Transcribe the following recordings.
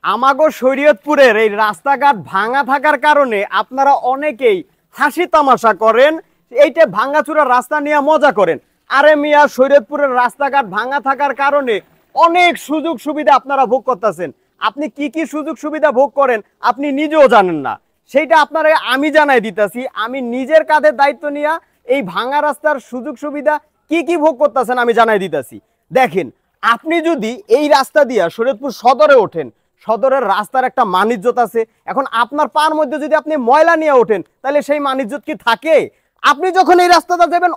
আমাগো শরীয়তপুরের এই রাস্তাঘাট ভাঙা থাকার কারণে আপনারা অনেকেই হাসি তামাশা করেন, এইটা ভাঙাচুরা রাস্তা নিয়ে মজা করেন। আরে মিয়া, শরীয়তপুরের রাস্তাঘাট ভাঙা থাকার কারণে অনেক সুযোগ সুবিধা আপনারা ভোগ করতেছেন। আপনি কি কি সুযোগ সুবিধা ভোগ করেন আপনি নিজেও জানেন না, সেইটা আপনারা আমি জানাই দিতেছি। আমি নিজের কাঁধে দায়িত্ব নিয়ে এই ভাঙা রাস্তার সুযোগ সুবিধা কি কি ভোগ করতেছেন আমি জানাই দিতেছি। দেখেন, আপনি যদি এই রাস্তা দিয়া শরীয়তপুর সদরে ওঠেন, সদরের রাস্তার একটা মানিজ্যত আছে। এখন আপনার পার মধ্যে যদি আপনি ময়লা নিয়ে ওঠেন তাহলে সেই মানিজ্যত কি থাকে? আপনি যখন এই রাস্তাটা যাবেন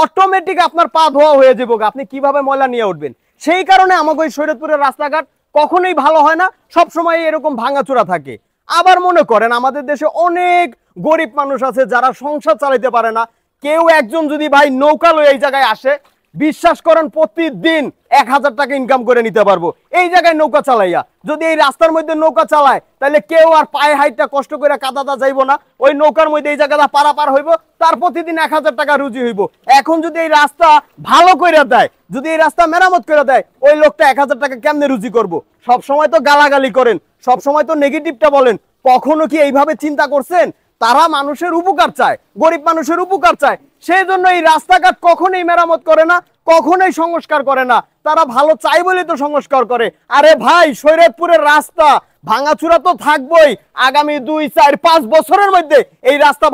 অটোমেটিক আপনার পা ধোয়া হয়ে যাবে। আপনি কিভাবে ময়লা নিয়ে উঠবেন? সেই কারণে আমাকে ওই শরীয়তপুরের রাস্তাঘাট কখনোই ভালো হয় না, সবসময় এরকম ভাঙাচোরা থাকে। আবার মনে করেন আমাদের দেশে অনেক গরিব মানুষ আছে যারা সংসার চালাইতে পারে না। কেউ একজন যদি ভাই নৌকা লয়ে এই জায়গায় আসে, বিশ্বাস করেন প্রতিদিন 1000 টাকা ইনকাম করে নিতে পারবো এই জায়গায় নৌকা চালাইয়া। যদি এই রাস্তার মধ্যে নৌকা চালায় তাহলে কেউ আর পায়ে হাইটটা কষ্ট করে কাদাটা যাইবো না, ওই নৌকার মধ্যে এই জায়গাটা পারাপার হইব, তার প্রতিদিন 1000 টাকা রুজি হইব। এখন যদি এই রাস্তা ভালো করে দেয়, যদি এই রাস্তা মেরামত করে দেয়, ওই লোকটা 1000 টাকা কেমনে রুজি করবো? সব সময় তো গালাগালি করেন, সব সময় তো নেগেটিভটা বলেন, কখনো কি এইভাবে চিন্তা করছেন? তারা মানুষের উপকার চায়, গরিব মানুষের উপকার চায়, সেই জন্য এই রাস্তাঘাট কখনোই মেরামত করে না, কখনোই সংস্কার করে না। তারা ভালো চাই বলে তো সংস্কার করে। আরে ভাই, শরীয়তপুরের রাস্তা ভাঙাচুরা তো থাকবোই। আগামী 2, 4, 5 বছরের মধ্যে এই রাস্তা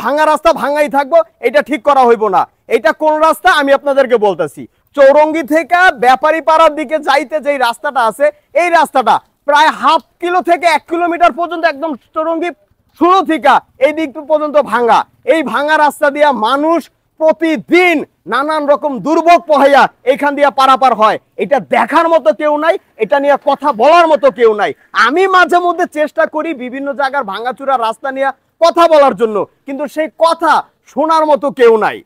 ভাঙা রাস্তা ভাঙাই থাকবো, এটা ঠিক করা হইব না। এটা কোন রাস্তা আমি আপনাদেরকে বলতেছি। চৌরঙ্গি থেকে ব্যাপারী পাড়ার দিকে যাইতে যে রাস্তাটা আছে, এই রাস্তাটা প্রায় ½ কিলো থেকে 1 কিলোমিটার পর্যন্ত একদম চৌরঙ্গি শুরু থেকে এই দিক পর্যন্ত ভাঙা। এই ভাঙা রাস্তা দিয়া মানুষ প্রতিদিন নানান রকম দুর্ভোগ পোহাইয়া এখান দিয়ে পারাপার হয়। এটা দেখার মতো কেউ নাই, এটা নিয়ে কথা বলার মতো কেউ নাই। আমি মাঝে মধ্যে চেষ্টা করি বিভিন্ন জায়গার ভাঙাচুরা রাস্তা নিয়ে কথা বলার জন্য, কিন্তু সেই কথা শোনার মতো কেউ নাই।